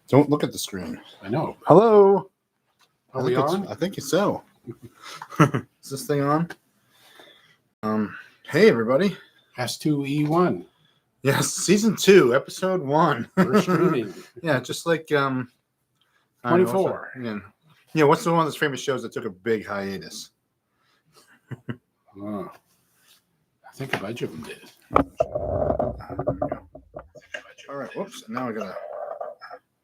Don't look at the screen. I know. Hello. Are we on? I think it's so. Is this thing on? Hey everybody. S2E1. Yes, season 2, episode 1. First reading. Yeah, just like 24. Yeah, what's the one of those famous shows that took a big hiatus? Oh, I think a bunch of them did. All right, whoops. Now I gotta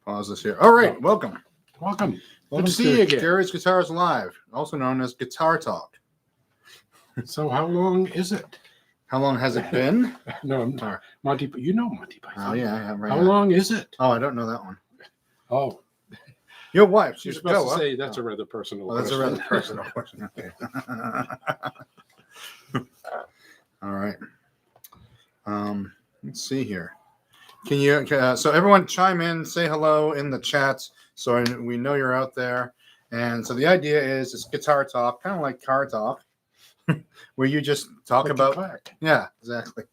pause this here. All right, welcome. Welcome. Welcome Good to see you again. Gary's Guitars Live, also known as Guitar Talk. So how long is it? How long has it been? No, I'm sorry. Monty, you know Monty Python. Oh yeah, right. How long is it? Oh, I don't know that one. Oh, Your wife. you're She's supposed to say that's a rather personal Oh, that's a question. rather personal question. Okay. All right. Let's see here. Can you? So everyone, chime in, say hello in the chat, so we know you're out there. And so the idea is it's guitar talk, kind of like car talk, where you just talk about. Yeah, exactly.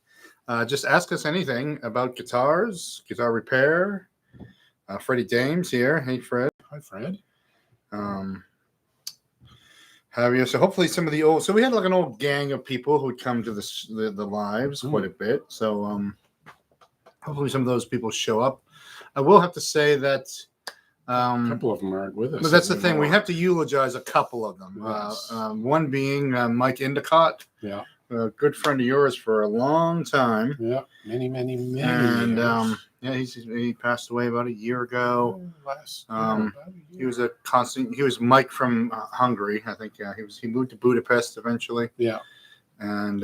Just ask us anything about guitars, guitar repair. Freddie Dames here. Hey, Fred. Hi, Fred. Have you? So hopefully some of the old. So we had like an old gang of people who would come to the lives quite a bit. So hopefully some of those people show up. I will have to say that A couple of them aren't with us. but that's the thing. We have to eulogize a couple of them. Yes. One being Mike Endicott. Yeah. A good friend of yours for a long time. Yeah. Many And years. yeah, he passed away about a year ago. Last, He was a constant. He was Mike from Hungary, I think. Yeah, he moved to Budapest eventually. Yeah. And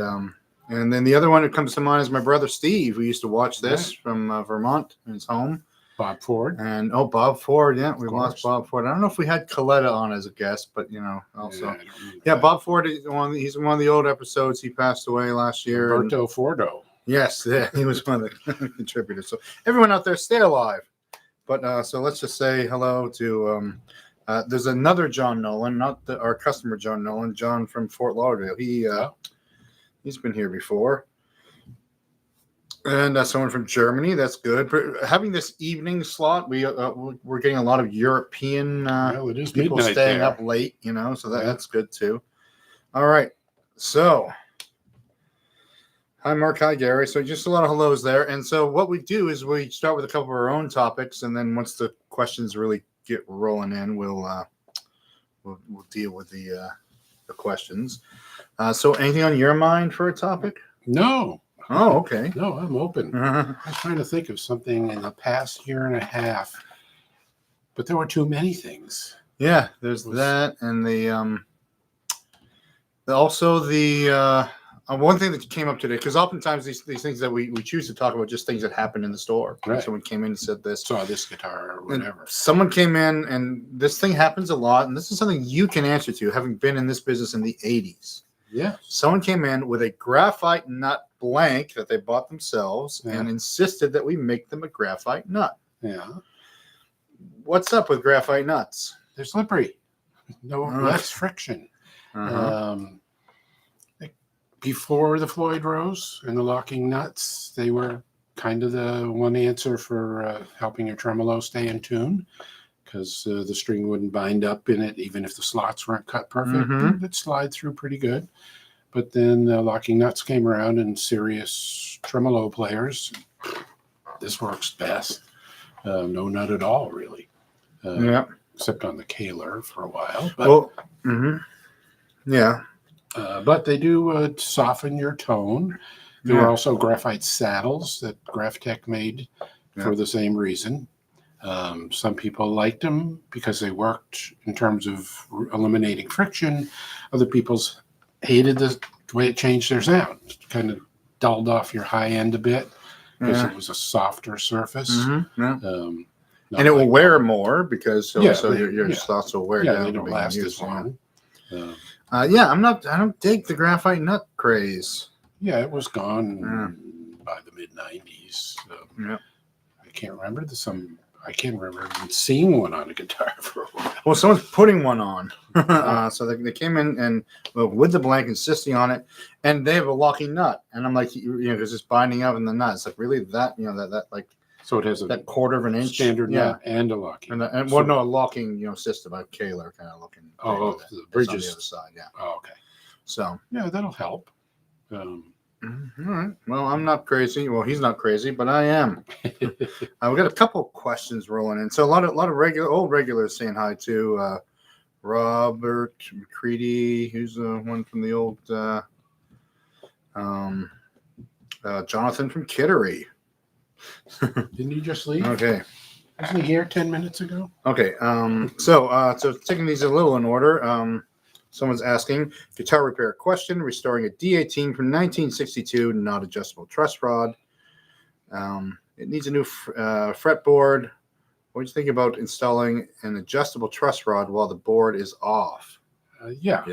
then the other one that comes to mind is my brother Steve, who used to watch this from Vermont in his home. Bob Ford. And Bob Ford, yeah, we Of lost course. Bob Ford. I don't know if we had Coletta on as a guest, but also I don't remember yeah, that. Bob Ford is he's in one of the old episodes. He passed away last year. and- Roberto Fordo. Yes, yeah, he was one of the contributors. So everyone out there, stay alive. But so let's just say hello to. There's another John Nolan, not our customer John Nolan, John from Fort Lauderdale. He's been here before. And someone from Germany. That's good. But having this evening slot, we're getting a lot of European Well, it is people midnight staying there. up late. So Yeah. that's good too. All right, so. Hi, Mark. Hi, Gary. So just a lot of hellos there. And so what we do is we start with a couple of our own topics, and then once the questions really get rolling in, we'll deal with the questions. So anything on your mind for a topic? No. Oh, okay. No, I'm open. I was trying to think of something in the past year and a half, but there were too many things. Yeah, there's that, and also the one thing that came up today, because oftentimes these things that we choose to talk about, just things that happened in the store. Right. Someone came in and said this. Saw this guitar or whatever. And someone came in, and this thing happens a lot, and this is something you can answer to, having been in this business in the 80s. Yeah. Someone came in with a graphite nut blank that they bought themselves and insisted that we make them a graphite nut. Yeah. What's up with graphite nuts? They're slippery. Less friction. Before the Floyd Rose and the locking nuts, they were kind of the one answer for helping your tremolo stay in tune, because the string wouldn't bind up in it even if the slots weren't cut perfect. It'd slide through pretty good. But then the locking nuts came around, and serious tremolo players, this works best. No nut at all, really. Except on the Kaler for a while. But, Yeah. But they do soften your tone. There were also graphite saddles that Graphtec made for the same reason. Some people liked them because they worked in terms of eliminating friction. Other people hated the way it changed their sound. It kind of dulled off your high end a bit because it was a softer surface. And it will wear more because your slots will wear down. They don't last as long. I don't dig the graphite nut craze. Yeah, it was gone by the mid '90s. I can't remember I can't remember even seeing one on a guitar for a while. Well, someone's putting one on. So they came in and with the blank, insisting on it, and they have a locking nut. And I'm like, because it's binding up in the nut. It's like, really that, that like So it has a that 1/4 inch standard nut and a locking. and well, no, a locking system, a Kaler kind of looking. Oh, thing the that's bridges. on the other side, yeah. Oh, okay. So Yeah, that'll help. all right. Well, I'm not crazy. Well, he's not crazy, but I am. We got a couple questions rolling in. So a lot of old regulars saying hi to Robert McCready, who's one from the old Jonathan from Kittery. Didn't you just leave? Okay. Wasn't he here 10 minutes ago? Okay. So taking these a little in order. Someone's asking guitar repair question: restoring a D18 from 1962, not adjustable truss rod. It needs a new fretboard. What do you think about installing an adjustable truss rod while the board is off? Yeah.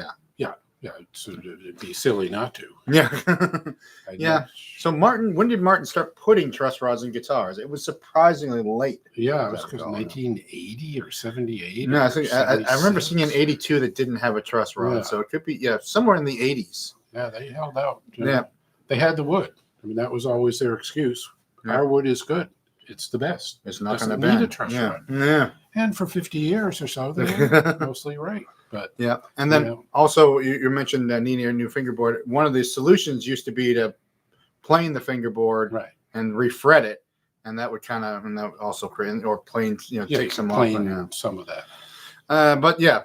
So it'd be silly not to. Yeah. I Yeah. know. So when did Martin start putting truss rods in guitars? It was surprisingly late. Yeah, it was 1980 or 78. No, I or think I remember 76. seeing an 82 that didn't have a truss rod. Yeah. So it could be somewhere in the 80s. Yeah, they held out. Yeah. They had the wood. I mean, that was always their excuse. Yeah. Our wood is good. It's the best. It's not going to Doesn't need bend. a truss rod. Yeah. And for 50 years or so, they were mostly right. But Yeah. And then also you mentioned needing a new fingerboard. One of the solutions used to be to plane the fingerboard right. and refret it. And that would also create, or plane, take some off. Some of that. But yeah,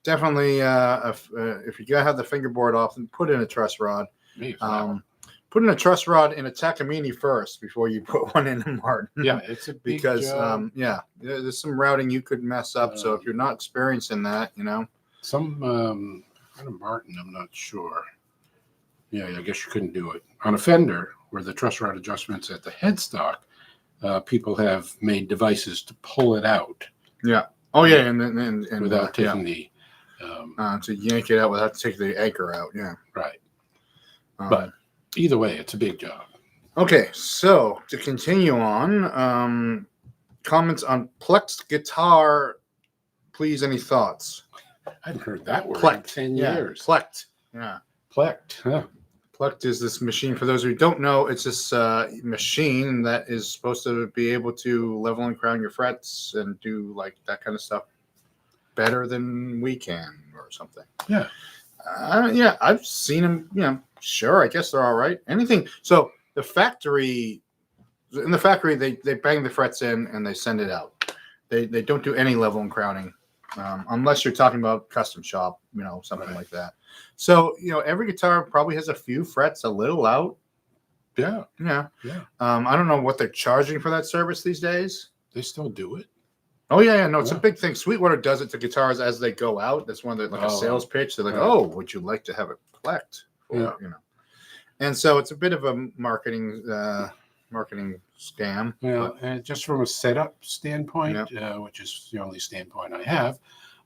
definitely if you gotta have the fingerboard off, then put in a truss rod. Put in a truss rod in a Takamine first before you put one in a Martin. Yeah, it's a big because job. there's some routing you could mess up. So if you're not experiencing that, some kind of Martin, I'm not sure. Yeah, I guess you couldn't do it on a Fender where the truss rod adjustments at the headstock. People have made devices to pull it out. Yeah. Oh yeah, and without taking the to yank it out without taking the anchor out. Yeah. Right. But either way, it's a big job. Okay, so to continue on, comments on Plek's guitar, please. Any thoughts? I haven't heard that word Plek. in 10 years. Plek. Yeah. Pleked. Huh. Plek is this machine. For those who don't know, it's this machine that is supposed to be able to level and crown your frets and do like that kind of stuff better than we can or something. Yeah. I've seen them. Sure, I guess they're all right. Anything. So in the factory, they bang the frets in and they send it out. They don't do any level and crowning, unless you're talking about custom shop, something like that. So every guitar probably has a few frets a little out. Yeah. I don't know what they're charging for that service these days. They still do it. Oh yeah, no, it's a big thing. Sweetwater does it to guitars as they go out. That's one of a sales pitch. They're like, "Oh, would you like to have it plecked?" And so it's a bit of a marketing scam. Well, and just from a setup standpoint, which is the only standpoint I have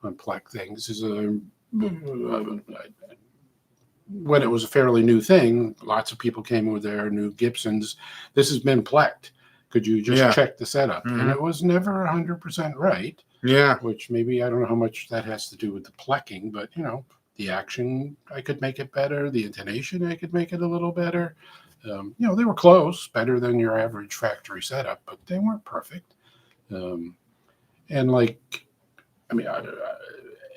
on Plek things, is when it was a fairly new thing, lots of people came with their new Gibsons. This has been plecked. Could you just check the setup? Mm-hmm. And it was never 100% right. Yeah. Which maybe, I don't know how much that has to do with the plecking, but, the action, I could make it better. The intonation, I could make it a little better. They were close, better than your average factory setup, but they weren't perfect.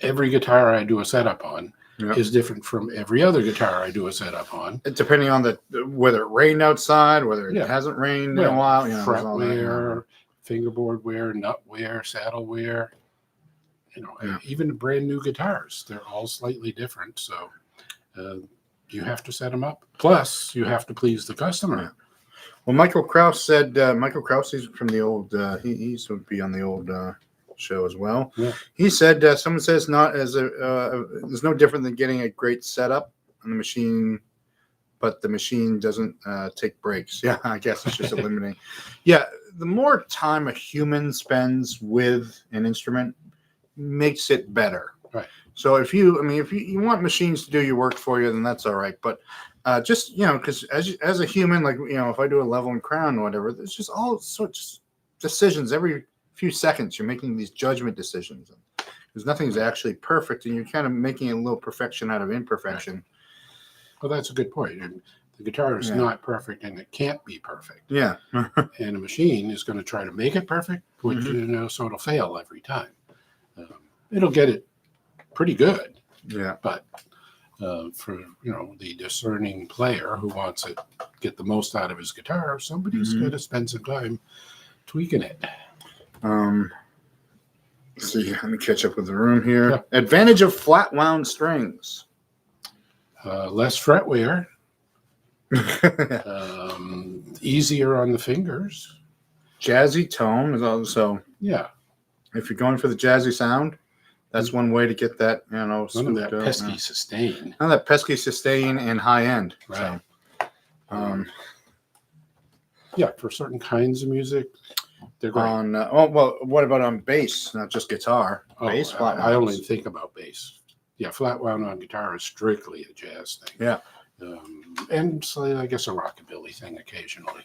Every guitar I do a setup on is different from every other guitar I do a setup on. Depending on whether it rained outside, whether it hasn't rained in a while. Fret wear, fingerboard wear, nut wear, saddle wear. Even brand new guitars, they're all slightly different. So you have to set them up. Plus, you have to please the customer. Yeah. Well, Michael Krause said, he's from the old, he used to be on the old show as well. Yeah. He said, someone says there's no different than getting a great setup on the machine, but the machine doesn't take breaks. Yeah, I guess it's just eliminating. Yeah, the more time a human spends with an instrument makes it better. Right. So if you want machines to do your work for you, then that's all right. But just because as a human, like if I do a level and crown or whatever, there's just all sorts of decisions every few seconds. You're making these judgment decisions because nothing's actually perfect, and you're kind of making a little perfection out of imperfection. Right. Well, that's a good point. And The guitar is Yeah. not perfect, and it can't be perfect. Yeah. And a machine is going to try to make it perfect, which Mhm. so it'll fail every time. It'll get it pretty good, Yeah. but for the discerning player who wants to get the most out of his guitar, somebody's Mhm. got to spend some time tweaking it. Let's see, let me catch up with the room here. Yeah. Advantage of flat wound strings. Less fret wear, easier on the fingers. Jazzy tone is also, Yeah, if you're going for the jazzy sound, that's one way to get that, none of that pesky yeah. sustain. None of that pesky sustain and high end. Right. So, yeah, for certain kinds of music, they're great. What about on bass? Not just guitar. Bass, flat I only wounds. think about bass. Yeah, flat wound on guitar is strictly a jazz thing. Yeah. And so I guess a rockabilly thing occasionally.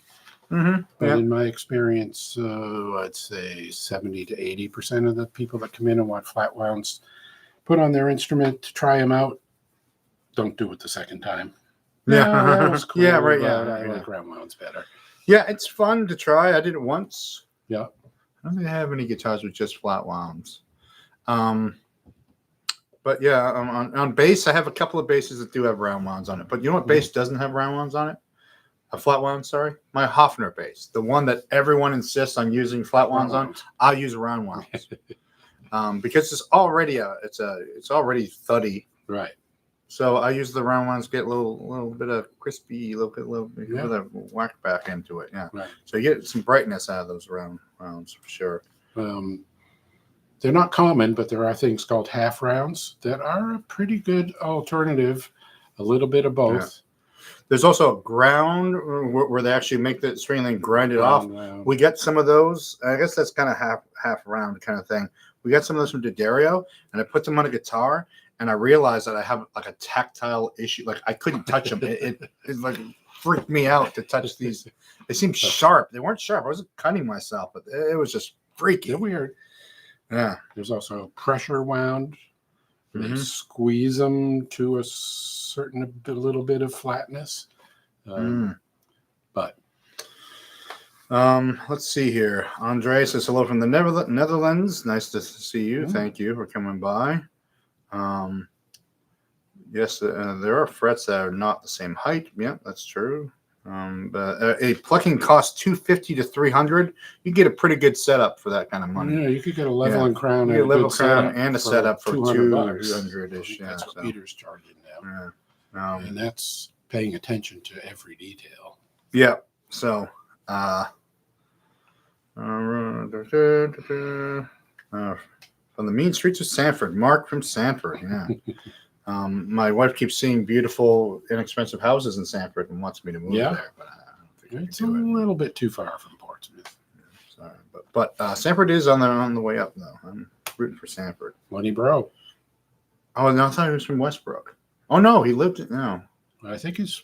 Mm-hmm. But Yeah. in my experience, I'd say 70 to 80% of the people that come in and want flat wounds put on their instrument to try them out don't do it the second time. Yeah. That was cool, Yeah, right, but yeah, I yeah. like round wounds better. Yeah, it's fun to try. I did it once. Yeah. I don't think I have any guitars with just flat wounds. But yeah, on bass, I have a couple of basses that do have round wounds on it. But you know what bass doesn't have round wounds on it? A flat wound, sorry. My Hofner bass, the one that everyone insists on using flat wounds on. I'll use round wounds because it's already it's already thuddy. Right. So I use the round ones, get a little bit of crispy, a little bit of whack back into it. Yeah. Right. So you get some brightness out of those round rounds for sure. They're not common, but there are things called half rounds that are a pretty good alternative. A little bit of both. Yeah. There's also a ground where they actually make the string and then grind it off. Round. We get some of those. I guess that's kind of half round kind of thing. We got some of those from DiMarzio, and I put them on a guitar. And I realized that I have like a tactile issue. Like I couldn't touch them. It like freaked me out to touch these. They seemed sharp. They weren't sharp. I wasn't cutting myself, but it was just freaky. They're weird. Yeah. There's also pressure wound. They squeeze them to a little bit of flatness. But let's see here. Andre says hello from the Netherlands. Nice to see you. Thank you for coming by. Yes, there are frets that are not the same height. Yeah, that's true. But a plucking costs $250 to $300. You get a pretty good setup for that kind of money. Yeah, you could get a leveling crown. You get a level crown and a for setup for $200. $200-ish. Yeah, that's what Peter's charging now. Yeah. And that's paying attention to every detail. Yeah. So, from the mean streets of Sanford, Mark from Sanford. Yeah. My wife keeps seeing beautiful, inexpensive houses in Sanford and wants me to move there, but I don't think it's a little bit too far from Portsmouth. Sorry, but Sanford is on the way up though. I'm rooting for Sanford. Money bro. Oh no, I thought he was from Westbrook. Oh no, he lived no. I think he's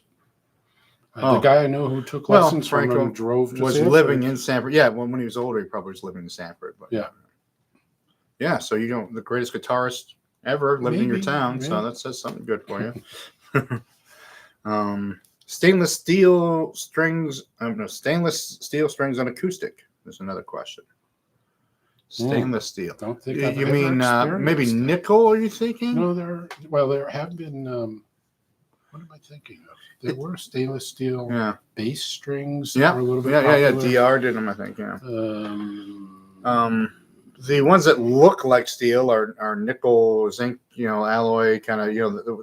the guy I know who took lessons from him drove to was Sanford. living in Sanford. Yeah, when he was older, he probably was living in Sanford. But yeah. So the greatest guitarist ever lived in your town, so that says something good for you. Stainless steel strings. Stainless steel strings on acoustic. There's another question. Stainless steel. Don't think you mean maybe nickel? Are you thinking? No, there have been. What am I thinking of? There were stainless steel bass strings. That were a little bit popular. DR did them, I think. Yeah. The ones that look like steel are nickel, zinc, alloy, kind of,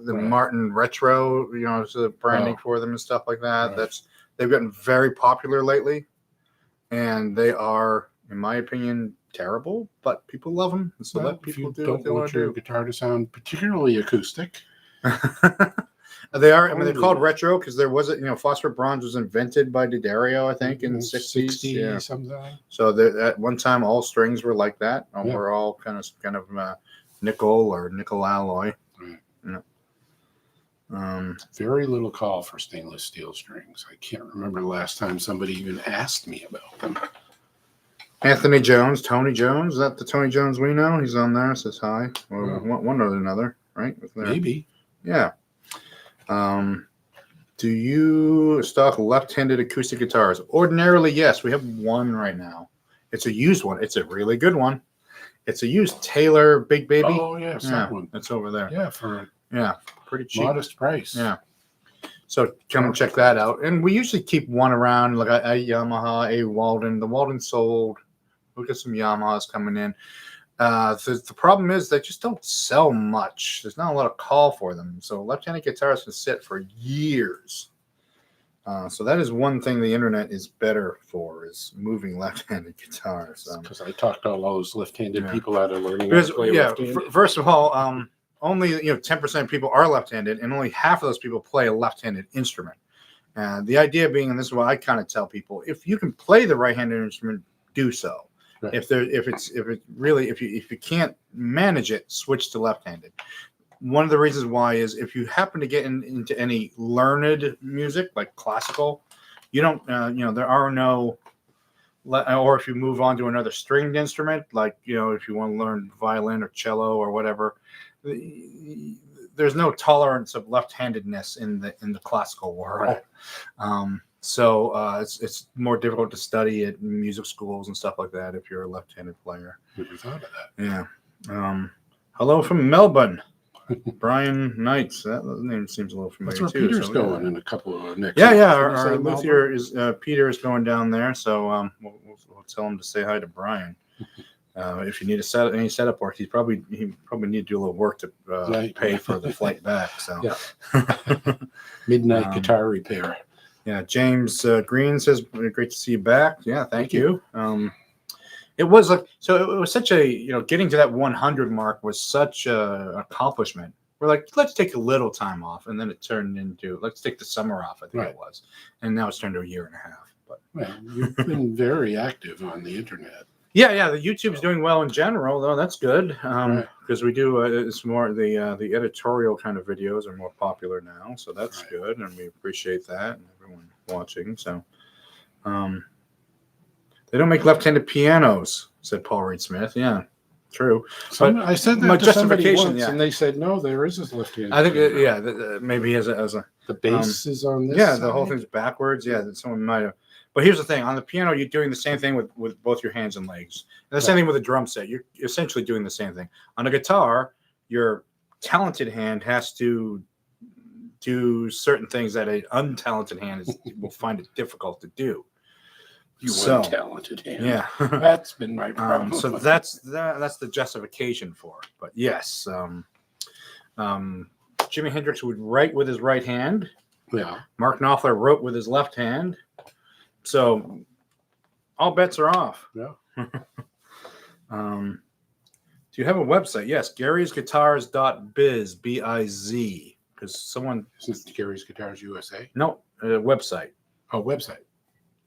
the Martin Retro, so the branding for them and stuff like that. Right. They've gotten very popular lately, and they are, in my opinion, terrible. But people love them, so let people do what they want to do. Your guitar to sound particularly acoustic. They are. I mean, they're called retro because there was phosphor bronze was invented by DiMarzio, I think, in the 60s. Something. So at one time, all strings were like that. We're all kind of nickel or nickel alloy. Right. Very little call for stainless steel strings. I can't remember the last time somebody even asked me about them. Anthony Jones, Tony Jones. Is that the Tony Jones we know? He's on there. Says hi. Well, one or another, right? Maybe. Yeah. Do you stock left-handed acoustic guitars? Ordinarily, yes. We have one right now. It's a used one. It's a really good one. It's a used Taylor Big Baby. Oh, yes, that one. It's over there. Yeah, for Yeah, pretty cheap. modest price. Yeah. So come and check that out. And we usually keep one around, like a Yamaha, a Walden. The Walden sold. We'll get some Yamahas coming in. The problem is they just don't sell much. There's not a lot of call for them. So left-handed guitars can sit for years. So that is one thing the internet is better for, is moving left-handed guitars. Because I talked to all those left-handed people out of learning Because, how to play left-handed. first of all, only 10% of people are left-handed, and only half of those people play a left-handed instrument. And the idea being, and this is what I kind of tell people: if you can play the right-handed instrument, do so. Right. If you can't manage it, switch to left-handed. One of the reasons why is if you happen to get into any learned music like classical, you don't there are no, or if you move on to another stringed instrument, like if you want to learn violin or cello or whatever, there's no tolerance of left-handedness in the classical world. Right. So it's more difficult to study at music schools and stuff like that if you're a left-handed player. Never thought of that. Yeah. Hello from Melbourne, Brian Knights. That name seems a little familiar. That's where too. Peter's going in a couple of next. Yeah. Our luthier is Peter is going down there, so we'll tell him to say hi to Brian. If you need any setup work, he probably need to do a little work to pay for the flight back. So midnight guitar repair. Yeah, James Green says, "Great to see you back." Yeah, thank you. It was such a getting to that 100 mark was such a accomplishment. We're like, let's take a little time off, and then it turned into let's take the summer off. I think it was, and now it's turned to a year and a half. But you've been very active on the internet. Yeah, the YouTube's doing well in general, though. That's good because we do. It's more the editorial kind of videos are more popular now, so that's good, and we appreciate that and everyone watching. So, they don't make left-handed pianos, said Paul Reed Smith. Yeah, true. But I said that to somebody once, and they said no, there is a left-handed. I think maybe as a the bass is on this. Yeah, side. The whole thing's backwards. Yeah, that someone might have. But here's the thing: on the piano, you're doing the same thing with both your hands and legs. And the same thing with a drum set. You're essentially doing the same thing. On a guitar, your talented hand has to do certain things that an untalented hand will find it difficult to do. Untalented hand. Yeah, that's been my problem. So that's the justification for it. But yes, Jimi Hendrix would write with his right hand. Yeah. Mark Knopfler wrote with his left hand. So all bets are off. Yeah. Do you have a website? Yes, Gary'sGuitars.biz, B-I-Z. Because someone... Is it Gary's Guitars USA? No, website. Oh, website.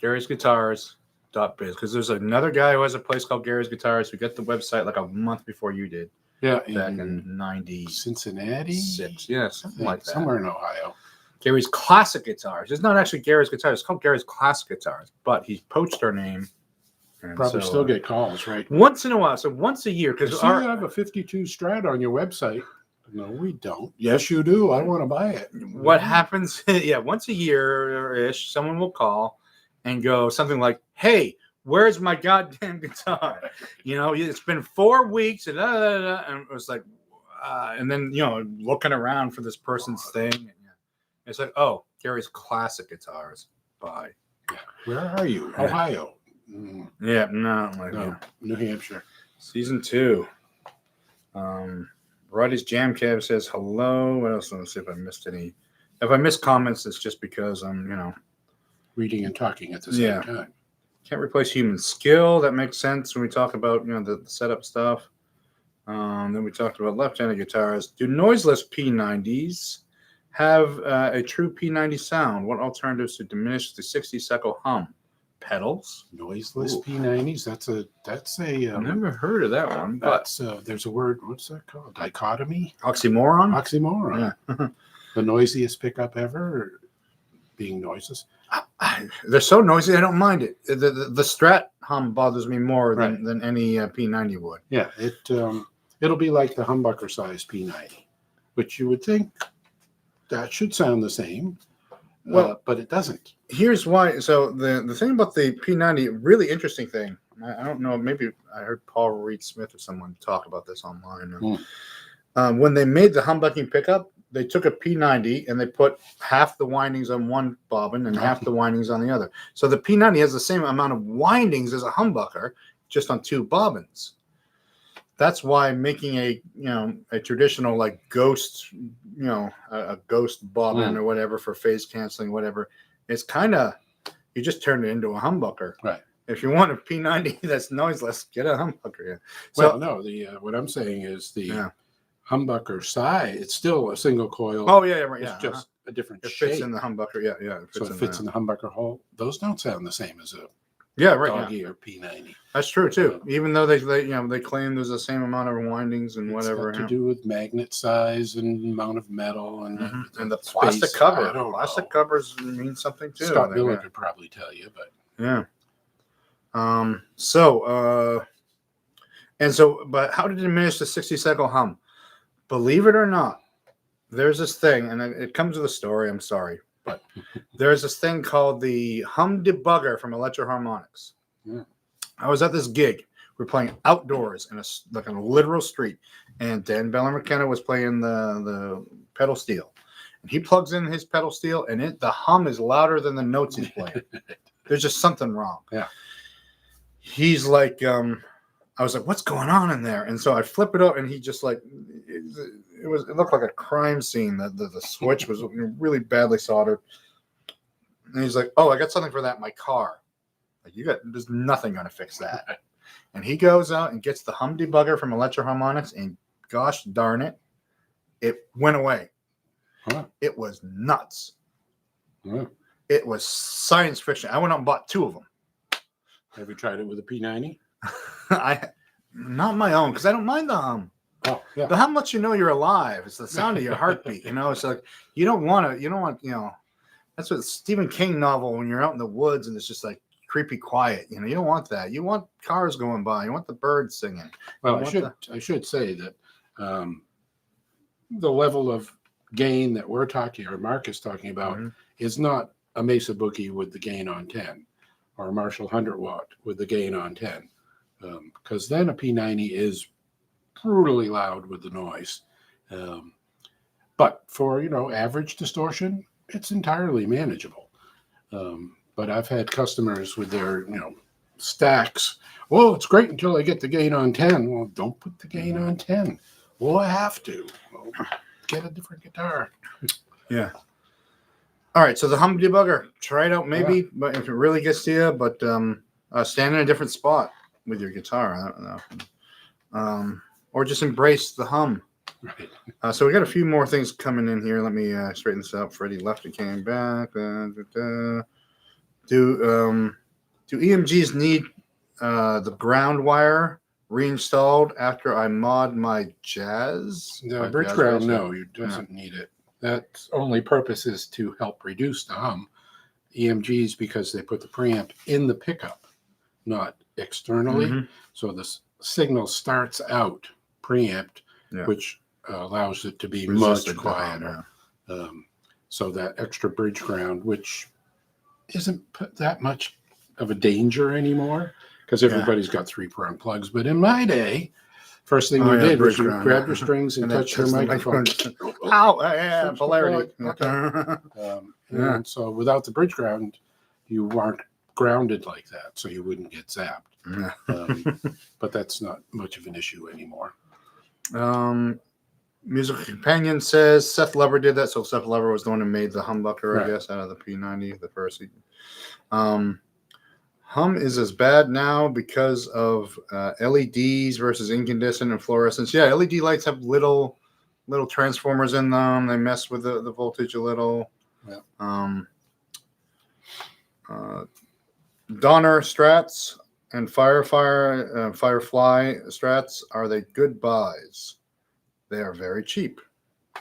Gary'sGuitars.biz. Because there's another guy who has a place called Gary's Guitars who got the website like a month before you did. Yeah. Back in 96. Cincinnati? Yeah, something like that. Somewhere in Ohio. Gary's Classic Guitars. It's not actually Gary's Guitars. It's called Gary's Classic Guitars. But he poached our name. Probably still get calls, right? Once in a while. So once a year. Because you have a 52 Strat on your website. No, we don't. Yes, you do. I want to buy it. What happens? Yeah, once a year-ish, someone will call and go something like, "Hey, where's my goddamn guitar? It's been 4 weeks." And it was like, and then, looking around for this person's thing. And, it's like, oh, Gary's Classic Guitars. Bye. Yeah. Where are you? Ohio. Yeah, no. New Hampshire. Season 2. Roddy's Jam Cab says hello. What else? Let's see if I missed any. If I missed comments, it's just because I'm, reading and talking at the same time. Can't replace human skill. That makes sense when we talk about, the setup stuff. Then we talked about left-handed guitars. Do noiseless P90s have a true P90 sound? What alternatives to diminish the 60-second hum? Pedals? Noiseless P90s. That's a. I've never heard of that one. But there's a word. What's that called? Dichotomy. Oxymoron. Yeah. The noisiest pickup ever, being noiseless. They're so noisy. I don't mind it. The Strat hum bothers me more than any P90 would. Yeah. It'll be like the humbucker size P90, which you would think that should sound the same. Well, but it doesn't. here's why. So the thing about the P90, really interesting thing. I don't know. Maybe I heard Paul Reed Smith or someone talk about this online. When they made the humbucking pickup, they took a P90 and they put half the windings on one bobbin and half the windings on the other. So the P90 has the same amount of windings as a humbucker, just on 2 bobbins. That's why making a traditional like ghost, a ghost bobbin or whatever for phase canceling, whatever, it's kind of, you just turn it into a humbucker. Right. If you want a P90 that's noiseless, get a humbucker. Yeah. Well, no, what I'm saying is the humbucker side, it's still a single coil. Oh, yeah, right. It's just a different it shape. fits in the humbucker. Yeah. It fits in the humbucker hole. Those don't sound the same as a doggy or P90. That's true too. Even though they claim there's the same amount of windings and whatever. It's got to do with magnet size and amount of metal and the plastic space. cover. Plastic covers mean something too. Scott Miller could probably tell you, but yeah. But how to diminish the 60-cycle hum? Believe it or not, there's this thing, and it comes with a story. I'm sorry, but there's this thing called the hum debugger from Electro-Harmonics. Yeah. I was at this gig. We're playing outdoors in a literal street, and Dan Beller McKenna was playing the pedal steel, and he plugs in his pedal steel, and the hum is louder than the notes he's playing. There's just something wrong. Yeah. He's like, I was like, what's going on in there? And so I flip it up, and he just like, it looked like a crime scene. The switch was really badly soldered. And he's like, oh, I got something for that in my car. Like, there's nothing going to fix that. And he goes out and gets the hum debugger from Electro-Harmonics, and gosh darn it, it went away. Huh. It was nuts. Huh. It was science fiction. I went out and bought 2 of them. Have you tried it with a P90? Not my own, because I don't mind the hum. Oh, yeah. But how much you're alive? It's the sound of your heartbeat. It's like you don't want. That's what Stephen King novel when you're out in the woods and it's just like creepy quiet. You don't want that. You want cars going by. You want the birds singing. Well, I should say that the level of gain that we're talking, or Mark is talking about, is not a Mesa Boogie with the gain on 10 or a Marshall 100 watt with the gain on 10. Because then a P90 is brutally loud with the noise. But for, average distortion, it's entirely manageable. But I've had customers with their, stacks. Well, it's great until I get the gain on 10. Well, don't put the gain on 10. Well, I have to. Well, get a different guitar. Yeah. All right. So the hum debugger, try it out maybe, but if it really gets to you, but stand in a different spot with your guitar. I don't know. Or just embrace the hum. Right. So we got a few more things coming in here. Let me straighten this up. Freddie left and came back. Do EMGs need the ground wire reinstalled after I mod my jazz? The bridge ground, no, it doesn't need it. That only purpose is to help reduce the hum. EMGs, because they put the preamp in the pickup, not externally. So the signal starts out preamped, which allows it to be much quieter. So that extra bridge ground, which isn't that much of a danger anymore, because everybody's got 3-prong plugs. But in my day, first thing you did was you grabbed your strings and touched your microphone. Ow! Yeah, polarity. And so without the bridge ground, you weren't grounded like that, so you wouldn't get zapped. But that's not much of an issue anymore. Musical Companion says Seth Lever did that. So Seth Lever was the one who made the humbucker, I guess, out of the P90, the first. Hum is as bad now because of LEDs versus incandescent and fluorescence. Yeah, LED lights have little transformers in them. They mess with the voltage a little. Yeah. Donner Strats and Firefly Strats, are they good buys? They are very cheap.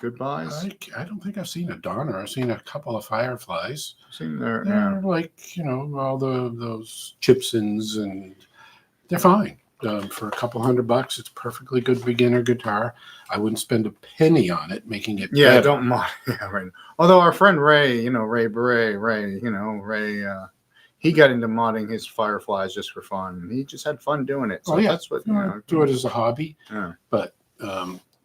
Good buys? I don't think I've seen a Donner. I've seen a couple of Fireflies. I've seen they're like, all those Gibsons, and they're fine. For a couple $100, it's perfectly good beginner guitar. I wouldn't spend a penny on it, making it Yeah, better. don't mind. Yeah, right. Although our friend Ray, Ray Beret, Ray, he got into modding his Fireflies just for fun. He just had fun doing it. So that's what do it as a hobby. Yeah. But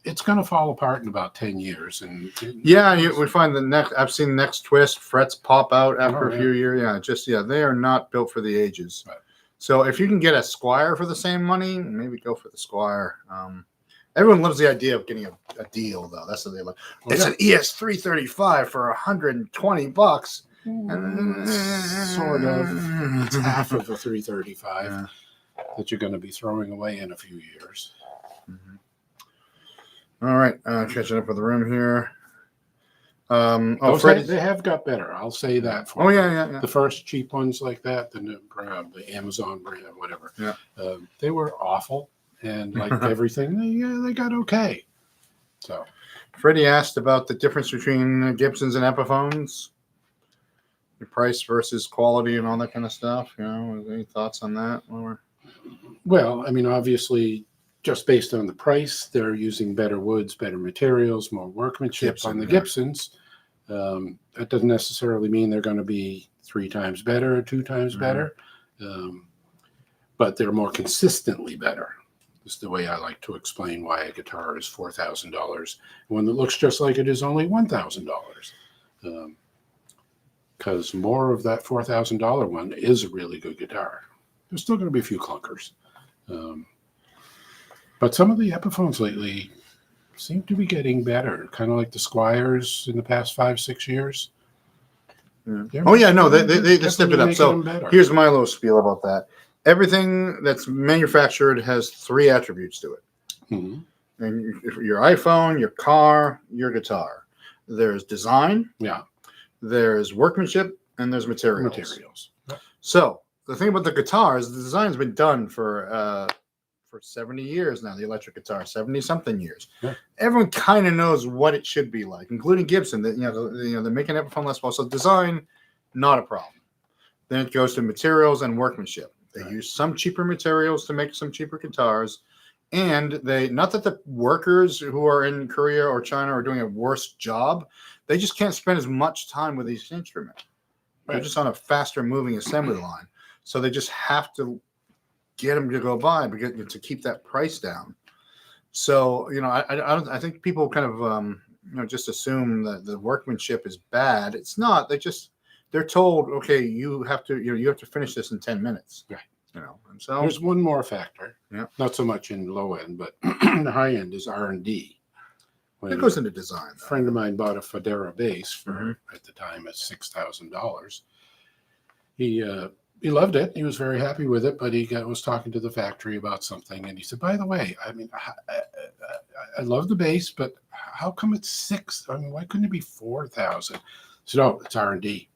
it's going to fall apart in about 10 years. And we find I've seen next twist frets pop out after a few years. They are not built for the ages. Right. So if you can get a Squire for the same money, maybe go for the Squire. Everyone loves the idea of getting a deal, though. That's what they love. It's an ES335 for $120. Sort of. It's half of a 335 that you're going to be throwing away in a few years. Mm-hmm. All right, catching up with the room here. They have got better. I'll say that. For yeah. The first cheap ones like that, the Amazon brand, whatever. Yeah. They were awful, and like everything, they got okay. So, Freddie asked about the difference between Gibsons and Epiphones, the price versus quality, and all that kind of stuff. Any thoughts on that? Well, I mean, obviously, just based on the price, they're using better woods, better materials, more workmanship on the Gibsons. That doesn't necessarily mean they're going to be 3 times better or 2 times better, but they're more consistently better. This is the way I like to explain why a guitar is $4,000. One that looks just like it is only $1,000. Because more of that $4,000 one is a really good guitar. There's still going to be a few clunkers. But some of the Epiphones lately seem to be getting better, kind of like the Squires in the past 5-6 years. They stepped it up. So here's my little spiel about that. Everything that's manufactured has 3 attributes to it. Mm-hmm. And your iPhone, your car, your guitar. There's design. Yeah. There's workmanship, and there's materials. So the thing about the guitar is the design's been done for 70 years now. The electric guitar, 70-something years. Yeah. Everyone kind of knows what it should be like, including Gibson. That they're making Epiphone Les Paul. So design, not a problem. Then it goes to materials and workmanship. They use some cheaper materials to make some cheaper guitars, and not that the workers who are in Korea or China are doing a worse job. They just can't spend as much time with these instruments. They're just on a faster moving assembly line. So they just have to get them to go by to keep that price down. So, I think people kind of, just assume that the workmanship is bad. It's not. They're told, okay, you have to finish this in 10 minutes. Right. And so there's one more factor. Yeah. Not so much in low end, but the high end is R&D. It goes into design. A friend of mine bought a Federa bass for at the time at $6,000. He loved it. He was very happy with it, but he was talking to the factory about something, and he said, "By the way, I mean, I love the bass, but how come it's 6? I mean, why couldn't it be 4,000?" I said, "Oh, it's R&D.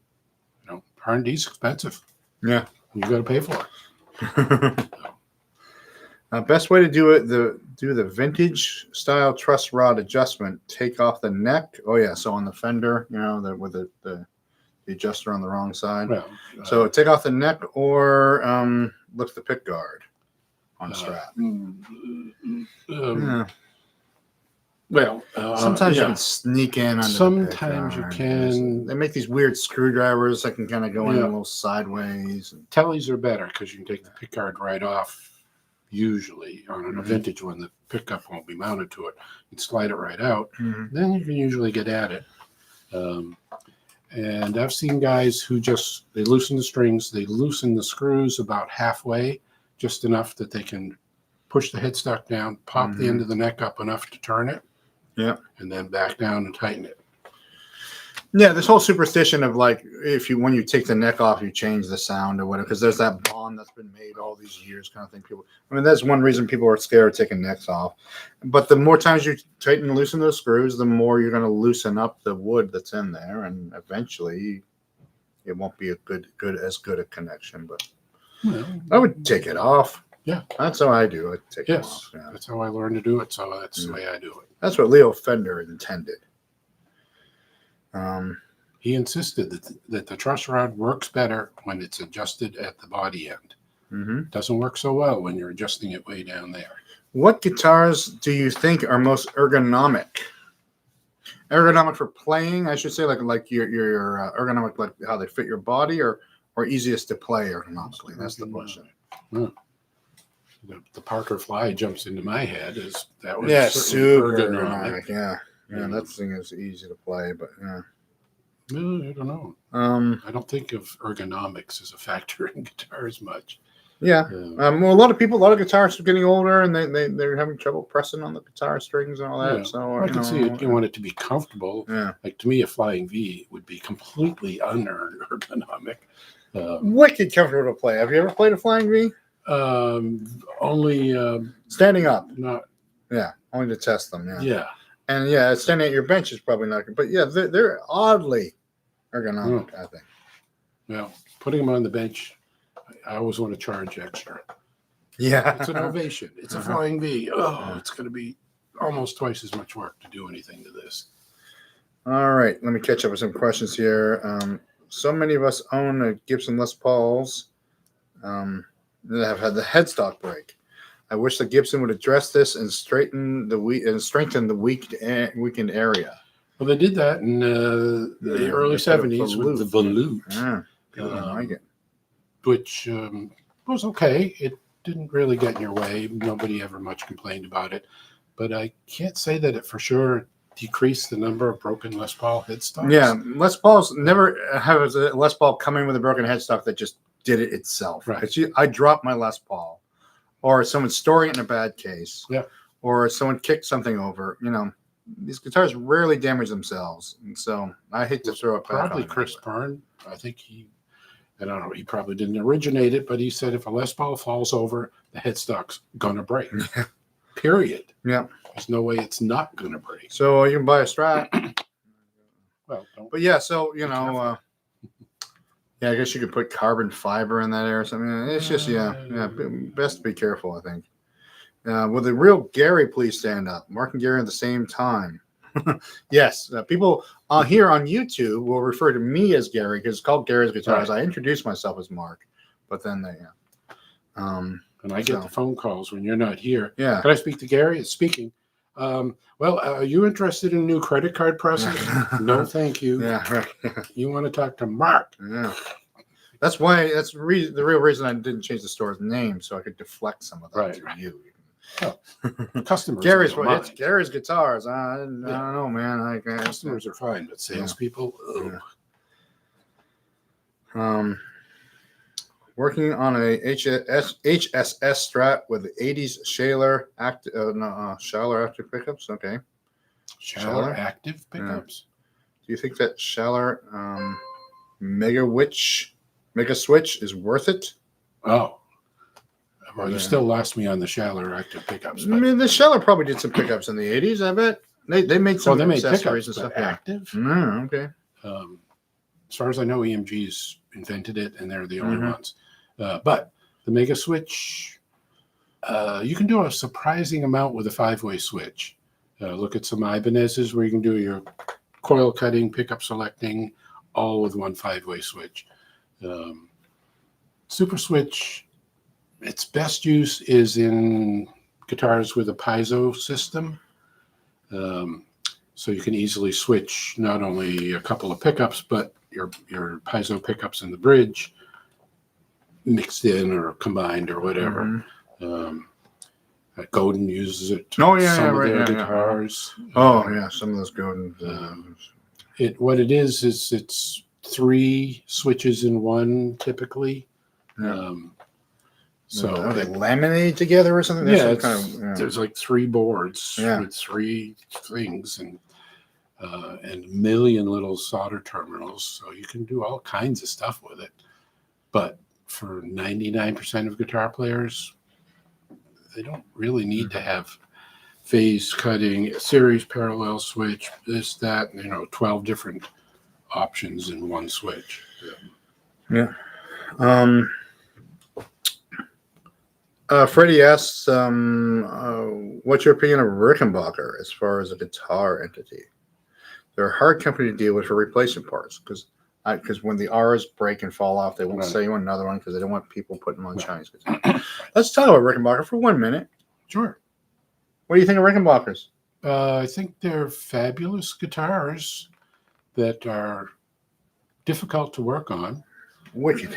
R&D is expensive. Yeah, you got to pay for it." Best way to do it, do the vintage style truss rod adjustment. Take off the neck. Oh yeah, so on the Fender, with the adjuster on the wrong side. Well, so take off the neck or lift the pick guard on the strap. Well, sometimes you can sneak in. Sometimes you can. They make these weird screwdrivers that can kind of go in a little sideways. Tellies are better because you can take the pick guard right off. Usually on a vintage one, the pickup won't be mounted to it. You can slide it right out. Then you can usually get at it. And I've seen guys who they loosen the strings, they loosen the screws about halfway, just enough that they can push the headstock down, pop the end of the neck up enough to turn it, and then back down and tighten it. Yeah, this whole superstition of like when you take the neck off, you change the sound or whatever, because there's that bond that's been made all these years, kind of thing. That's one reason people are scared of taking necks off. But the more times you tighten and loosen those screws, the more you're going to loosen up the wood that's in there, and eventually it won't be as good a connection. But I would take it off. Yeah, that's how I do it. Take it off. Yeah. That's how I learned to do it. So that's the way I do it. That's what Leo Fender intended. He insisted that the truss rod works better when it's adjusted at the body end. Doesn't work so well when you're adjusting it way down there. What guitars do you think are most ergonomic? Ergonomic for playing, I should say, like your ergonomic, like how they fit your body, or easiest to play ergonomically. That's the question. Well, the Parker Fly jumps into my head. Is that was super ergonomic? Yeah, that thing is easy to play, but yeah. I don't know. I don't think of ergonomics as a factor in guitars much. Yeah. Well, a lot of guitarists are getting older, and they're having trouble pressing on the guitar strings and all that. Yeah. So I can see it. You want it to be comfortable. Yeah. Like, to me, a Flying V would be completely unergonomic. Wicked comfortable to play. Have you ever played a Flying V? Only standing up. Not. Yeah, only to test them. Yeah. Yeah. And standing at your bench is probably not good. But yeah, they're oddly ergonomic, I think. Well, putting them on the bench, I always want to charge extra. Yeah. It's an Ovation. It's a Flying V. Oh, it's going to be almost twice as much work to do anything to this. All right. Let me catch up with some questions here. So many of us own a Gibson Les Pauls that have had the headstock break. I wish the Gibson would address this and strengthen the weakened area. Well, they did that in the early 70s with the volute. Yeah, people don't like it. Which was okay. It didn't really get in your way. Nobody ever much complained about it. But I can't say that it for sure decreased the number of broken Les Paul headstocks. Yeah, Les Pauls never have a Les Paul coming with a broken headstock that just did it itself. Right. I dropped my Les Paul, or someone's storing it in a bad case. Yeah. Or someone kicked something over. These guitars rarely damage themselves, and so I hate to throw it back. Probably Chris Byrne. I think I don't know. He probably didn't originate it, but he said if a Les Paul falls over, the headstock's gonna break. Yeah. Period. Yeah. There's no way it's not gonna break. So you can buy a Strat. Well, but yeah, so yeah, I guess you could put carbon fiber in that air or something. It's just best to be careful, I think. Will the real Gary please stand up? Mark and Gary at the same time. Yes, people here on YouTube will refer to me as Gary because it's called Gary's Guitars. Right. I introduce myself as Mark, but then and I get the phone calls when you're not here. Yeah. Can I speak to Gary? It's speaking. Are you interested in new credit card presses? No, thank you. Yeah, right. You want to talk to Mark? Yeah. That's the real reason I didn't change the store's name, so I could deflect some of that to you. Oh, customers. It's Gary's Guitars. I don't know, man. Customers are fine, but salespeople. Working on a HSS Strat with 80s Shaler Shaler active pickups. Okay. Shaler active pickups. Do you think that Shaler Mega Switch is worth it? Oh. Well, you still lost me on the Shaler active pickups. I mean, the Shaler probably did some pickups in the 80s, I bet. They made some accessories and stuff. Active? Okay. As far as I know, EMG's invented it, and they're the only ones. But the Mega Switch, you can do a surprising amount with a 5-way switch. Look at some Ibanez's where you can do your coil cutting, pickup selecting, all with one 5-way switch. Super Switch, its best use is in guitars with a piezo system. So you can easily switch not only a couple of pickups, but your piezo pickups in the bridge mixed in or combined or whatever. Godin uses it to some of their guitars. Some of those Godin. What it is it's 3 switches in one typically. So are they laminated together or something? There's like 3 boards with 3 things and a million little solder terminals. So you can do all kinds of stuff with it. But for 99% of guitar players, they don't really need to have phase cutting, series parallel switch, this, that, 12 different options in one switch. Yeah. Freddie asks, what's your opinion of Rickenbacker as far as a guitar entity? They're a hard company to deal with for replacement parts because because when the R's break and fall off, they won't Right. sell you another one because they don't want people putting them on Chinese guitars. Let's talk about Rickenbacker for 1 minute. Sure. What do you think of Rickenbackers? I think they're fabulous guitars that are difficult to work on. Wicked.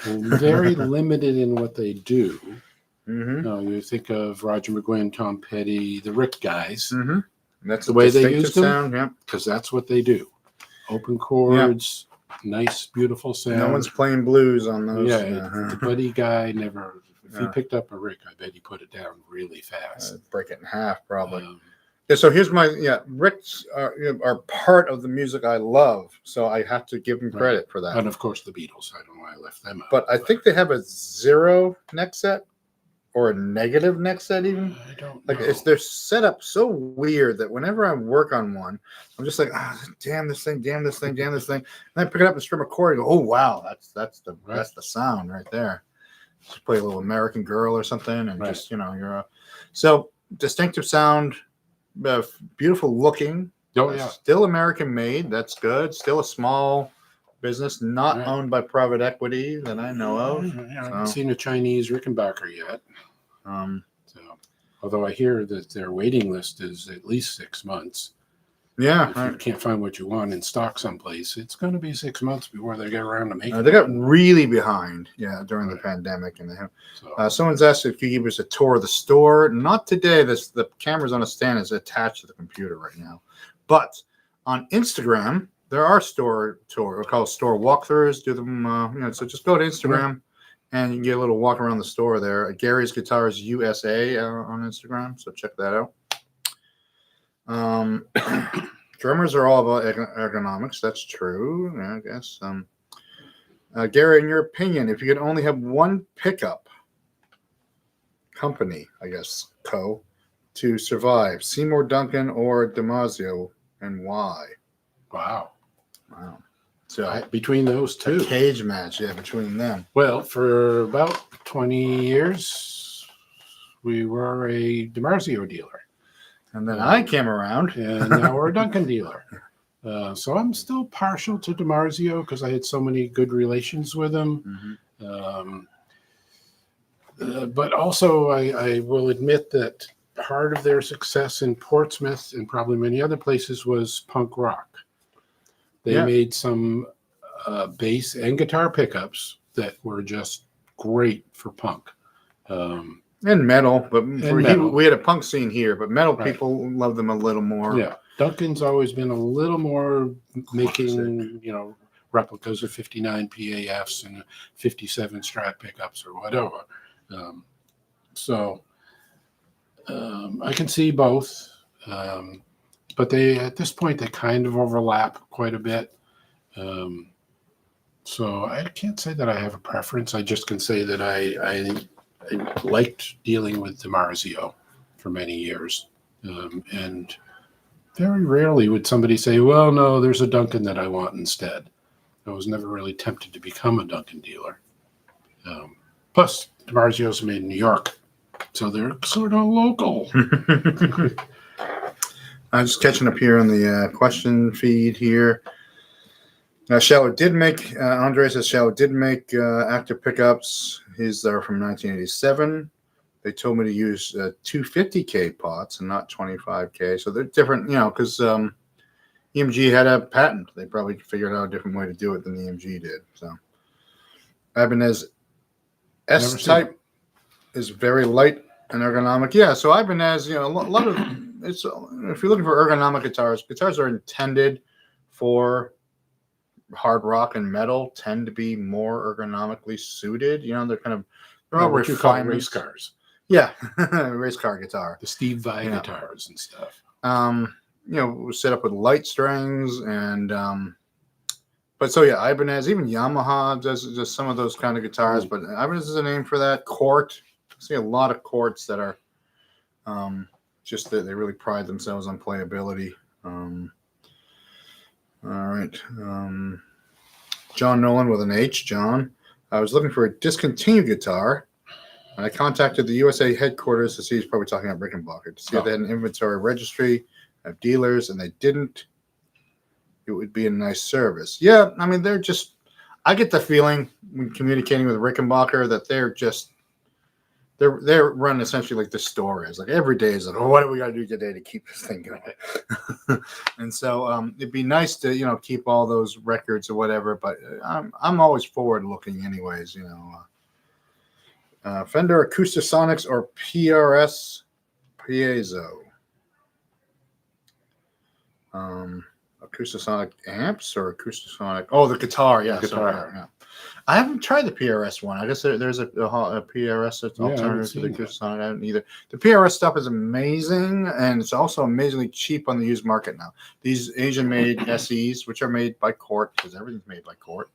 Very limited in what they do. Mm-hmm. You think of Roger McGuinn, Tom Petty, the Rick guys, Mm-hmm. That's the way they distinctive used them, sound. Yeah. because that's what they do. Open chords, nice, beautiful sound. No one's playing blues on those. Yeah, the Buddy guy never. If he Yeah. picked up a Rick, I bet he put it down really fast. Break it in half, probably. Um, Yeah, so here's my Ricks are part of the music I love, so I have to give them Right. credit for that. and of course, the Beatles. I don't know why I left them out. But I think they have a 0 neck set or a negative neck set even. I don't Like know. they're set up so weird that whenever I work on one, I'm just like, damn this thing, damn this thing, damn this thing. And I pick it up and strum a chord and go, oh wow, that's the sound right there. Just play a little American Girl or something, and Right. just you're so distinctive sound, beautiful looking. Oh yeah, Still American made. That's good. Still a small business, not Right. owned by private equity that I know of. I haven't seen a Chinese Rickenbacker yet. So, although I hear that their waiting list is at least 6 months. Yeah, If you can't find what you want in stock someplace, it's going to be 6 months before they get around to making it. they got really behind, during the Right. pandemic, and they have. So, Someone's asked if you give us a tour of the store. Not today. The camera's on a stand is attached to the computer right now, but on Instagram there are store tour. We call store walkthroughs. Do them, so just go to Instagram. And you can get a little walk around the store there. Gary's Guitars USA on Instagram, so check that out. Drummers are all about ergonomics. That's true, I guess. Gary, in your opinion, if you could only have one pickup company, I guess, to survive, Seymour Duncan or DiMarzio, and why? wow. So Between those a two. cage match, between them. Well, for about 20 years, we were a DiMarzio dealer. And then I came around. And now we're a Duncan dealer. So I'm still partial to DiMarzio because I had so many good relations with him. But also, I will admit that part of their success in Portsmouth and probably many other places was punk rock. They made some bass and guitar pickups that were just great for punk. And metal, but we had a punk scene here, but metal Right. people love them a little more. Yeah, Duncan's always been a little more making, replicas of 59 PAFs and 57 Strat pickups or whatever. I can see both, but they at this point they kind of overlap quite a bit. So I can't say that I have a preference. I just can say that I liked dealing with DiMarzio for many years, and very rarely would somebody say, well, no, there's a Duncan that I want instead. I was never really tempted to become a Duncan dealer. Plus, DiMarzio's made in New York, so they're sort of local. I'm just catching up here on the question feed here. Shallow did make, Andre says Shallow did make active pickups. His are from 1987. They told me to use 250K pots and not 25K. So they're different, because EMG had a patent. They probably figured out a different way to do it than the EMG did. So Ibanez S-type is very light and ergonomic. Yeah, so Ibanez, a lot of, if you're looking for ergonomic guitars are intended for hard rock and metal, tend to be more ergonomically suited. They're all what you call refinements. race cars. Yeah, race car guitar. The Steve Vai guitars and stuff. Set up with light strings and Ibanez, even Yamaha does some of those kind of guitars, but Ibanez is a name for that. Court. I see a lot of courts that are just that they really pride themselves on playability. All right. John Nolan with an H. John. I was looking for a discontinued guitar. And I contacted the USA headquarters to see, he's probably talking about Rickenbacker, to see if they had an inventory registry of dealers, and they didn't. it would be a nice service. Yeah, I mean, they're just, I get the feeling when communicating with Rickenbacker that they're run essentially like the store is. Like every day is like, oh, what do we got to do today to keep this thing going? And so it'd be nice to, you know, keep all those records or whatever. But I'm always forward looking, anyways. You know, Fender Acoustasonics or PRS Piezo. Acoustasonic amps or Acoustasonic? Oh, the guitar. Yeah, The guitar. yeah. I haven't tried the PRS one. I guess there's a PRS that's alternative to the Gibson. I haven't either. The PRS stuff is amazing, and it's also amazingly cheap on the used market now. These Asian-made SEs, which are made by Cort, because everything's made by Cort,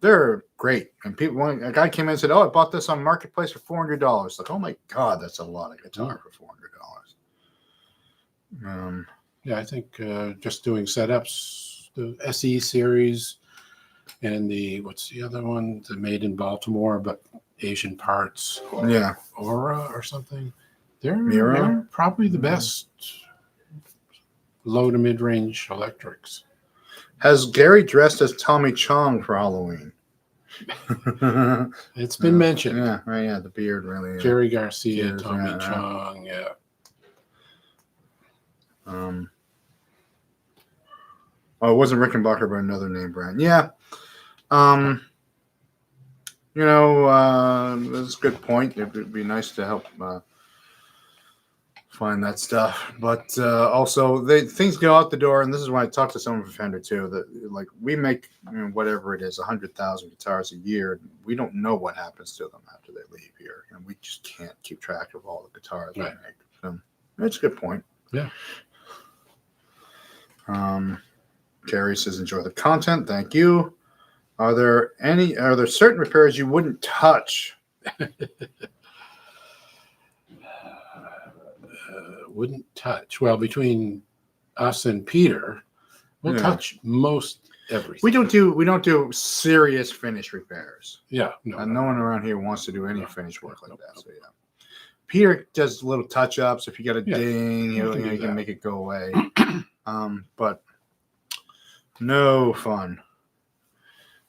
they're great. And a guy came in and said, "Oh, I bought this on Marketplace for $400." Like, oh my God, that's a lot of guitar for $400. Yeah, I think just doing setups, the SE series. And what's the other one? The made in Baltimore, but Asian parts. Yeah. Aura or something. They're probably the best low to mid range electrics. Has Gary dressed as Tommy Chong for Halloween? It's been mentioned. Yeah, right. Yeah, the beard really. Jerry Garcia, Tommy Chong. Yeah. Oh, it wasn't Rickenbacker, but another name brand. Yeah. You know, that's a good point. It would be nice to help find that stuff. But also, things go out the door, and this is when I talk to someone from Fender too. That like we make whatever it is, 100,000 guitars a year. We don't know what happens to them after they leave here, and we just can't keep track of all the guitars we make. So that's a good point. Yeah. Gary says, "Enjoy the content. Thank you. Are there certain repairs you wouldn't touch?" Wouldn't touch. Well, between us and Peter, we'll touch most everything. We don't do serious finish repairs. Yeah, no one around here wants to do any finish work like that. So yeah, Peter does little touch ups. If you got a ding, you can make it go away. But no fun.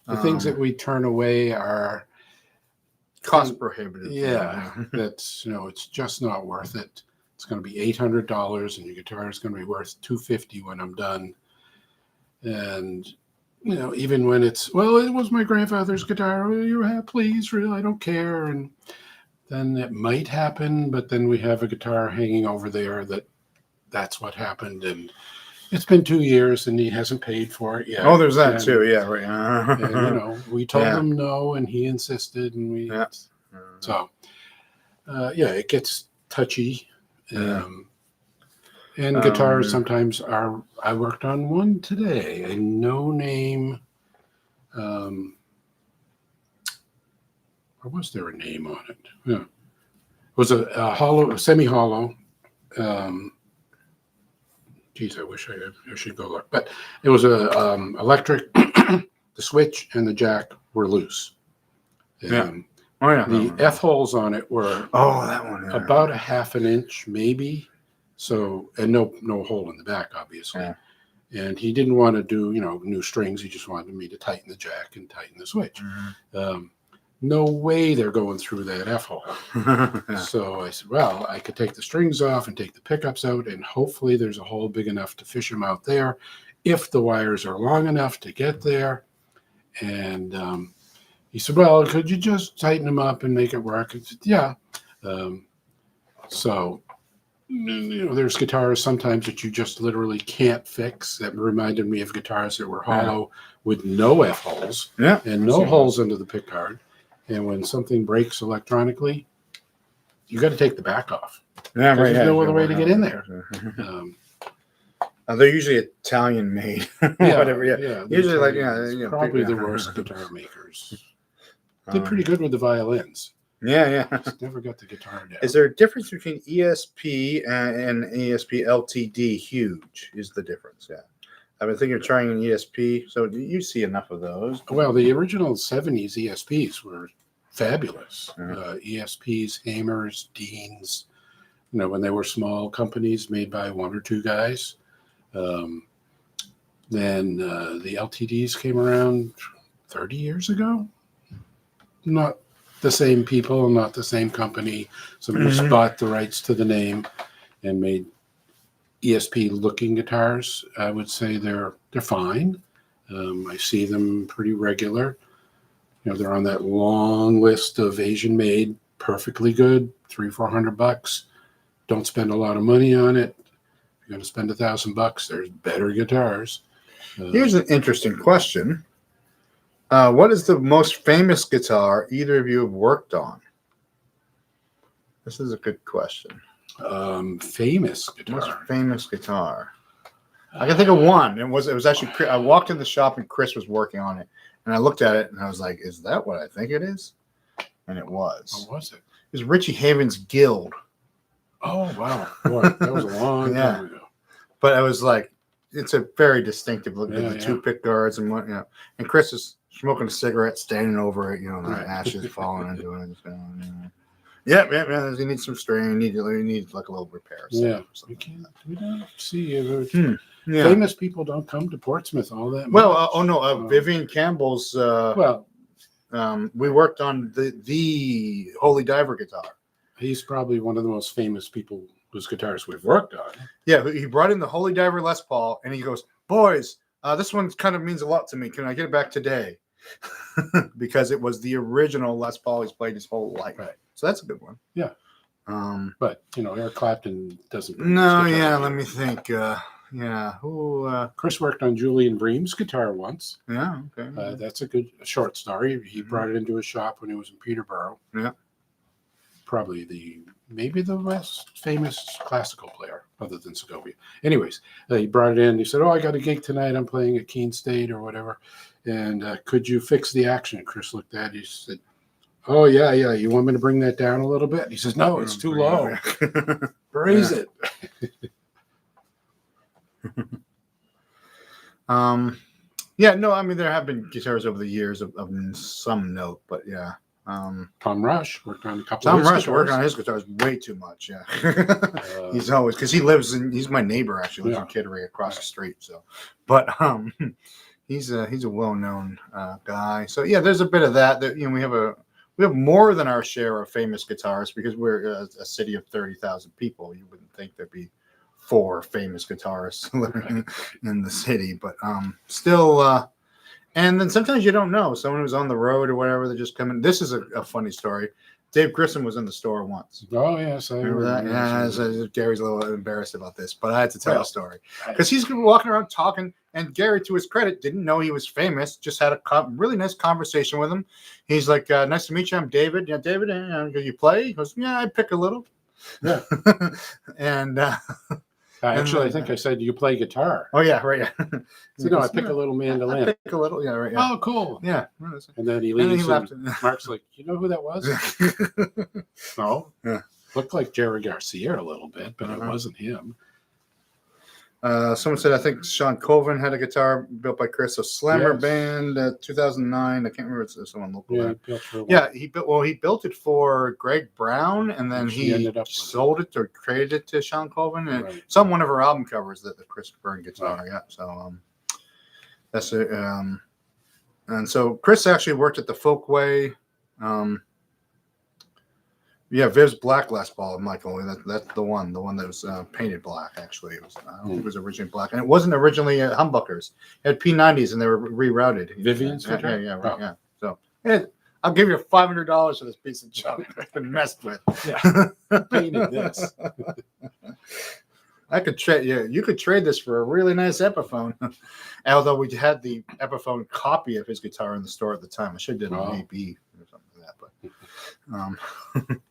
The things that we turn away are cost prohibitive. Yeah, that's it's just not worth it. It's going to be $800, and your guitar is going to be worth $250 when I'm done. And even when it was my grandfather's guitar. Please, really, I don't care. And then it might happen, but then we have a guitar hanging over there that's what happened, and it's been 2 years, and he hasn't paid for it yet. Oh, there's that too. Yeah, right. And, we told him no, and he insisted, and we. Yeah. So, it gets touchy. And guitars sometimes are. I worked on one today, a no-name. Or was there a name on it? Yeah, it was a hollow, semi-hollow. Geez, I wish I should go look. But it was a electric. The switch and the jack were loose. The F holes on it were that one about a half an inch, maybe. So, and no hole in the back, obviously. Yeah. And he didn't want to do new strings. He just wanted me to tighten the jack and tighten the switch. Mm-hmm. No way they're going through that F hole. So I said, well, I could take the strings off and take the pickups out, and hopefully there's a hole big enough to fish them out there if the wires are long enough to get there. And he said, well, could you just tighten them up and make it work? I said, yeah. So, there's guitars sometimes that you just literally can't fix. That reminded me of guitars that were hollow with no F holes and no holes under the pickguard. And when something breaks electronically, you got to take the back off. Yeah, right. There's no other way to get in there. They're usually Italian made. Whatever. Yeah. Usually, probably the worst guitar makers. Did pretty good with the violins. Yeah. Just never got the guitar down. Is there a difference between ESP and ESP LTD? Huge is the difference. Yeah. I've been thinking of trying an ESP, so you see enough of those. Well, the original 70s ESPs were fabulous. ESPs, Hammers, Deans, when they were small companies made by one or two guys. Then the LTDs came around 30 years ago. Not the same people, not the same company. Somebody just bought the rights to the name and made ESP looking guitars. I would say they're fine. I see them pretty regular. You know, they're on that long list of Asian made, perfectly good, $300-400. Don't spend a lot of money on it. If you're going to spend $1,000, there's better guitars. Here's an interesting question. What is the most famous guitar either of you have worked on? This is a good question. Famous guitar. Most famous guitar. I can think of one. It was actually, I walked in the shop and Chris was working on it. And I looked at it and I was like, is that what I think it is? And it was. What was it? It was Richie Haven's Guild. Oh, wow. Boy, that was a long time ago. But I was like, it's a very distinctive look. Yeah, The two pick guards and what, you know. And Chris is smoking a cigarette, standing over it, you know, and the ashes falling into it. Just going, you know. Yeah. You need some strain. You need like a little repair. Yeah. We don't see famous people don't come to Portsmouth all that much. Well, Vivian Campbell's. We worked on the Holy Diver guitar. He's probably one of the most famous people whose guitars we've worked on. Yeah, he brought in the Holy Diver Les Paul, and he goes, "Boys, this one kind of means a lot to me. Can I get it back today?" Because it was the original Les Paul he's played his whole life. Right. So that's a good one. Yeah. But you know, Eric Clapton doesn't. Let me think. Chris worked on Julian Bream's guitar once. Yeah. Okay. That's a good short story. He brought it into his shop when he was in Peterborough. Yeah. Probably maybe the most famous classical player other than Segovia. Anyways, he brought it in. He said, "Oh, I got a gig tonight. I'm playing at Keene State or whatever. And could you fix the action?" And Chris looked at it. He said, "Oh, yeah. You want me to bring that down a little bit?" He says, "No, it's too low. Raise it." There have been guitars over the years of some note, but yeah. Tom Rush worked on a couple Tom of his Rush guitars. worked on his guitars way too much, yeah. He's always, because he's my neighbor, actually, lives in Kittery across the street, so. But he's a well-known guy. So yeah, there's a bit of that. We have more than our share of famous guitarists because we're a city of 30,000 people. You wouldn't think there'd be 4 famous guitarists living in the city, but still. And then sometimes you don't know. Someone who's on the road or whatever, they just come in. This is a funny story. Dave Grissom was in the store once. Oh, yes. I remember that? Yeah, so Gary's a little embarrassed about this, but I had to tell a story. Because he's walking around talking, and Gary, to his credit, didn't know he was famous, just had a really nice conversation with him. He's like, "Nice to meet you. I'm David." "Yeah, David, you play?" He goes, "Yeah, I pick a little." Yeah. And... Actually, I think I said, "You play guitar?" Oh, yeah, right. Yeah. So, no, I pick a little mandolin. I pick a little, yeah, right. Yeah. Oh, cool. Yeah. And then he leaves. And Mark's like, "You know who that was?" No. Yeah. Looked like Jerry Garcia a little bit, but it wasn't him. Someone said, I think Sean Colvin had a guitar built by Chris. So Slammer Band, 2009. I can't remember if it's someone local. He built it for Greg Brown, and then he sold it or traded it to Sean Colvin. And it's on one of her album covers, the Chris Byrne guitar. Right. Yeah, so that's it. And so Chris actually worked at the Folkway. Viv's black Les Paul, Michael. That's the one that was painted black. Actually, it was. I don't think it was originally black, and it wasn't originally humbuckers. It had P90s, and they were rerouted. Vivian's guitar. Yeah, right. Oh. Yeah. So, I'll give you $500 for this piece of junk that's been messed with. Yeah, painted this. I could trade. Yeah, you could trade this for a really nice Epiphone. Although we had the Epiphone copy of his guitar in the store at the time. I should have done an AB or something like that, but.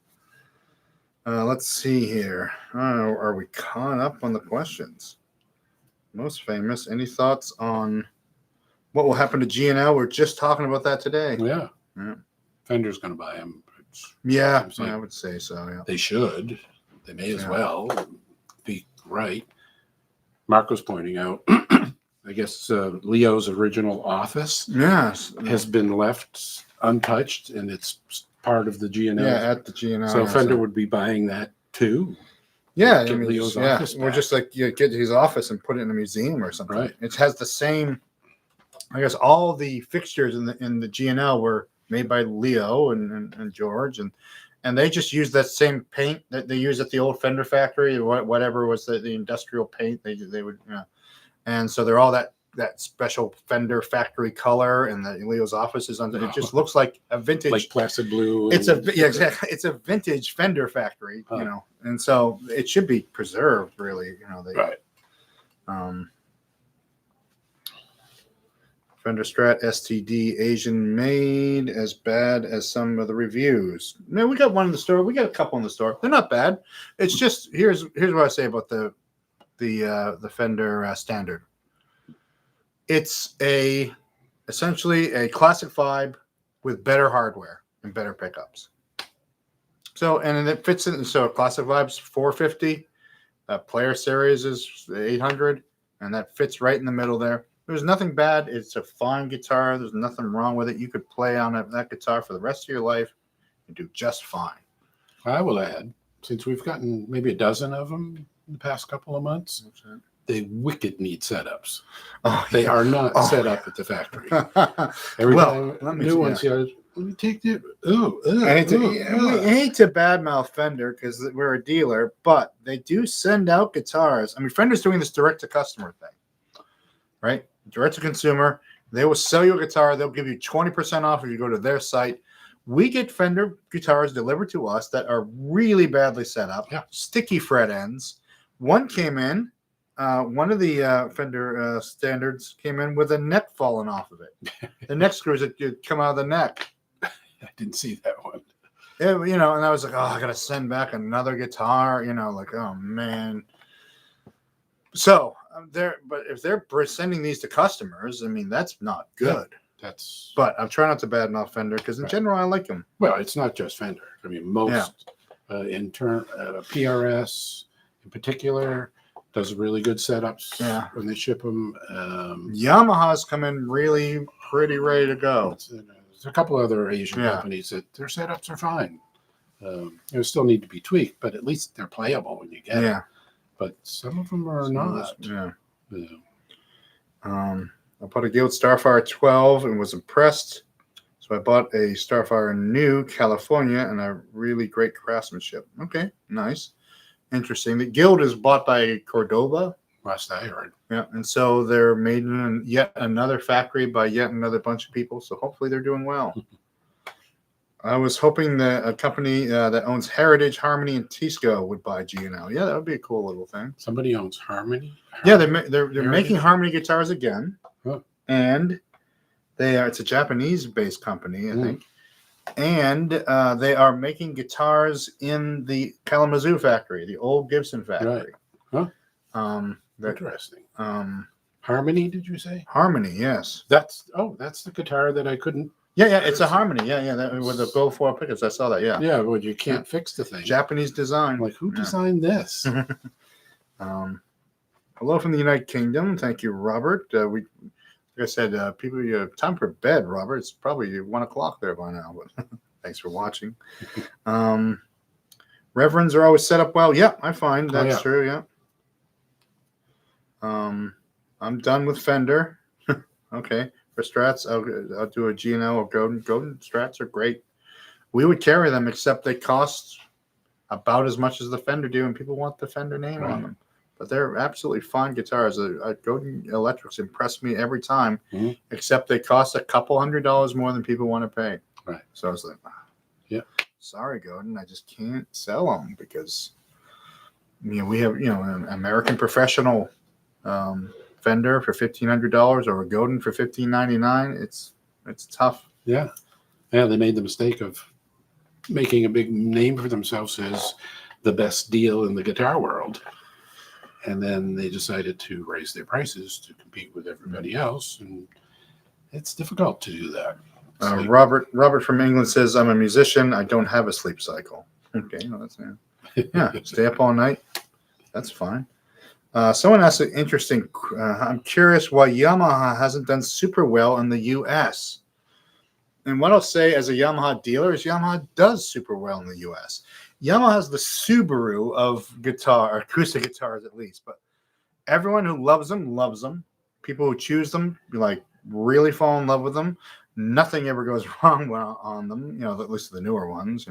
Let's see here. Are we caught up on the questions? Most famous. Any thoughts on what will happen to G&L? We're just talking about that today. Yeah. Fender's going to buy them. I would say so. Yeah. They should. They may as well be right. Mark was pointing out, I guess Leo's original office has been left untouched, and it's part of the G&L. Yeah, at the G&L. So Fender would be buying that too. Yeah, I Get mean, Leo's yeah, office or back. just like you get to his office and put it in a museum or something. Right. It has the same. I guess all the fixtures in the G&L were made by Leo and George, and they just used that same paint that they use at the old Fender factory, or whatever was the industrial paint they would, and so they're all that special Fender factory color, and the Leo's office is under. It just looks like a vintage, Like placid blue. It's exactly. It's a vintage Fender factory, and so it should be preserved. Really, Right. Fender Strat STD Asian made, as bad as some of the reviews. Man, we got one in the store. We got a couple in the store. They're not bad. It's just here's what I say about the Fender Standard. It's essentially a classic vibe with better hardware and better pickups. So and it fits in. So classic vibe's 450. Player series is 800, and that fits right in the middle there. There's nothing bad. It's a fine guitar. There's nothing wrong with it. You could play on that guitar for the rest of your life and do just fine. I will add, since we've gotten maybe a dozen of them in the past couple of months, they wicked need setups. Oh, they are not set up at the factory. Every time new ones, let me take the. We hate to badmouth Fender because we're a dealer, but they do send out guitars. I mean, Fender's doing this direct to customer thing, right? Direct to consumer. They will sell you a guitar. They'll give you 20% off if you go to their site. We get Fender guitars delivered to us that are really badly set up, sticky fret ends. One came in, one of the Fender standards came in with a neck falling off of it. The neck screws that come out of the neck. I didn't see that one. And I was like, oh, I got to send back another guitar, like, oh, man. So but if they're sending these to customers, I mean, that's not good. Yeah, but I'm trying not to badmouth Fender because in general, I like them. Well, it's not just Fender. I mean, most PRS in particular does really good setups when they ship them. Yamaha's come in really pretty ready to go. There's a couple other Asian companies that their setups are fine. They still need to be tweaked, but at least they're playable when you get them. But some of them are not. I bought a Guild Starfire 12 and was impressed. So I bought a Starfire New California and a really great craftsmanship. Okay, nice. Interesting. The Guild is bought by Cordoba. Last I heard. Yeah, and so they're made in yet another factory by yet another bunch of people. So hopefully they're doing well. I was hoping that a company that owns Heritage, Harmony, and Tisco would buy G&L. Yeah, that would be a cool little thing. Somebody owns Harmony? Yeah, they're making Harmony guitars again. Oh. And it's a Japanese-based company, I think. And they are making guitars in the Kalamazoo factory, the old Gibson factory. Right. Huh? Interesting. Harmony, did you say? Harmony, yes. That's the guitar that I couldn't. Yeah, it's a Harmony. Yeah, that with the Go 4 pickups. I saw that. Yeah. Yeah, well, you can't fix the thing. Japanese design. Like, who designed this? Hello from the United Kingdom. Thank you, Robert. Like I said, people, time for bed, Robert. It's probably 1:00 there by now. But thanks for watching. Reverends are always set up well. Yeah, I find that's true. Yeah. I'm done with Fender. Okay. For Strats, I'll do a G&L or Godin. Godin Strats are great. We would carry them, except they cost about as much as the Fender do, and people want the Fender name on them. But they're absolutely fine guitars. Godin Electrics impress me every time, except they cost a couple $100 more than people want to pay. Right. So I was like, sorry, Godin, I just can't sell them because we have an American Professional Fender for $1,500 or a Godin for $1,599. It's tough. Yeah, they made the mistake of making a big name for themselves as the best deal in the guitar world, and then they decided to raise their prices to compete with everybody else, and it's difficult to do that. Robert from England says, "I'm a musician. I don't have a sleep cycle." Okay, that's stay up all night. That's fine. Someone asked an interesting. I'm curious why Yamaha hasn't done super well in the U.S. And what I'll say as a Yamaha dealer is Yamaha does super well in the U.S. Yamaha has the Subaru of guitar, acoustic guitars at least. But everyone who loves them. People who choose them, like, really fall in love with them. Nothing ever goes wrong on them, at least the newer ones,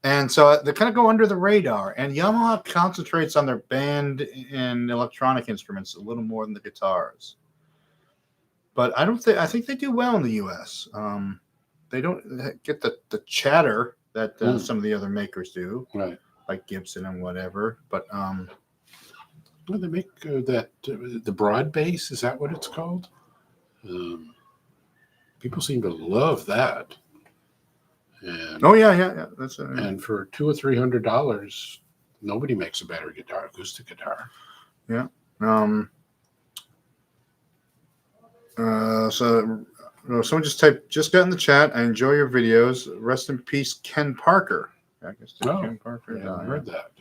And so they kind of go under the radar. And Yamaha concentrates on their band and electronic instruments a little more than the guitars. But I think they do well in the U.S. They don't get the chatter that some of the other makers do, right? Like Gibson and whatever. But well, they make the broad bass. Is that what it's called? People seem to love that. And, yeah. That's and for $200 or $300, nobody makes a better acoustic guitar. Yeah. So someone just typed, just got in the chat. I enjoy your videos. Rest in peace, Ken Parker. I guess Ken Parker. Yeah, I heard that.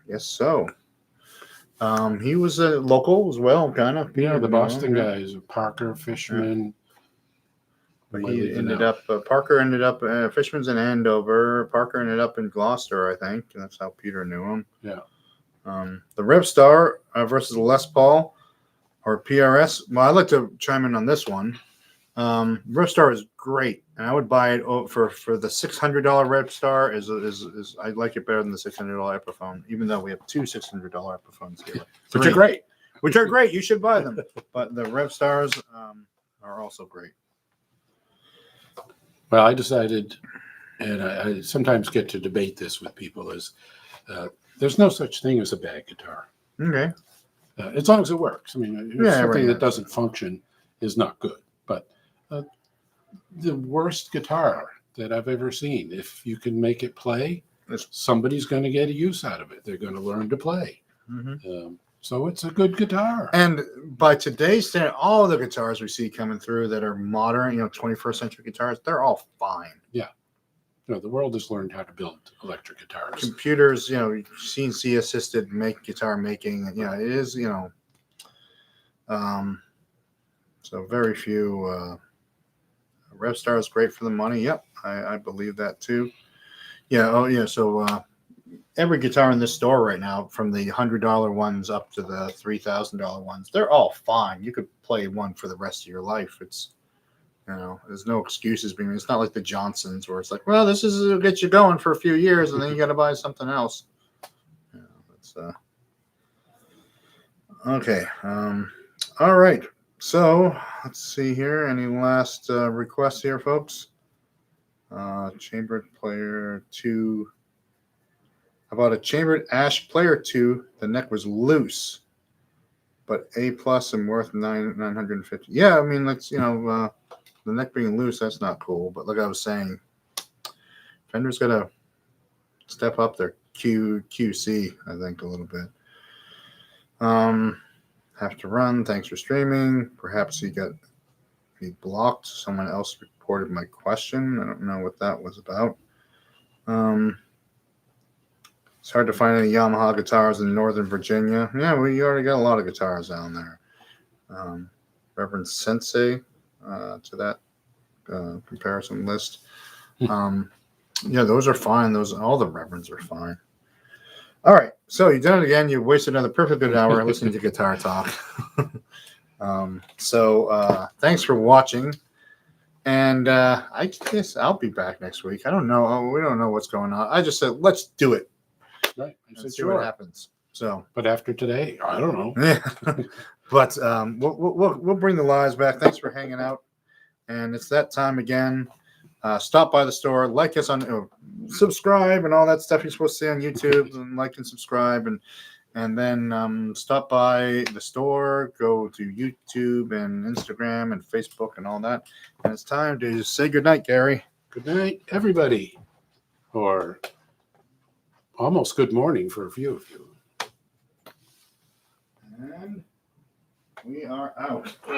Yes, so. He was a local as well, kind of. Yeah, the Boston guys, Parker, Fishman. But he ended up, Parker ended up, Fishman's in Andover. Parker ended up in Gloucester, I think. And that's how Peter knew him. Yeah. The Revstar versus the Les Paul or PRS. Well, I'd like to chime in on this one. Revstar is great, and I would buy it for the $600 Revstar. Is I like it better than the $600 Epiphone, even though we have two $600 Epiphones here, which are great. Which are great. You should buy them. But the Revstars are also great. Well, I decided, and I sometimes get to debate this with people, is there's no such thing as a bad guitar. Okay. As long as it works. I mean, something that doesn't function is not good. But the worst guitar that I've ever seen, if you can make it play, somebody's going to get a use out of it. They're going to learn to play. Mm-hmm. So it's a good guitar. And by today's standard, all the guitars we see coming through that are modern, 21st century guitars, they're all fine. Yeah. The world has learned how to build electric guitars. Computers, CNC assisted guitar making. It is, so very few. Revstar is great for the money. Yep, I believe that too. Yeah. Oh, yeah. So every guitar in this store right now, from the $100 ones up to the $3,000 ones, they're all fine. You could play one for the rest of your life. It's, there's no excuses being. It's not like the Johnsons where it's like, well, this will get you going for a few years, and then you got to buy something else. Okay. All right. So let's see here. Any last requests here, folks? Chambered Player 2. How about a Chambered Ash Player 2? The neck was loose, but A+ and worth $950. Yeah, I mean, that's, the neck being loose, that's not cool. But like I was saying, Fender's got to step up their QC, I think, a little bit. Have to run. Thanks for streaming. Perhaps he blocked. Someone else reported my question. I don't know what that was about. It's hard to find any Yamaha guitars in Northern Virginia. Yeah, we already got a lot of guitars down there. Reverend Sensei to that comparison list. Yeah, those are fine. All the Reverends are fine. All right, so you've done it again. You've wasted another perfect good hour listening to Guitar Talk. So thanks for watching. And I guess I'll be back next week. I don't know. We don't know what's going on. I just said, let's do it. Right. See what happens. So, but after today, I don't know. Yeah. But we'll bring the lives back. Thanks for hanging out. And it's that time again. Stop by the store, like us on, subscribe, and all that stuff you're supposed to see on YouTube, and like and subscribe, and then stop by the store. Go to YouTube and Instagram and Facebook and all that. And it's time to say goodnight, Gary. Good night, everybody, or almost good morning for a few of you. And we are out.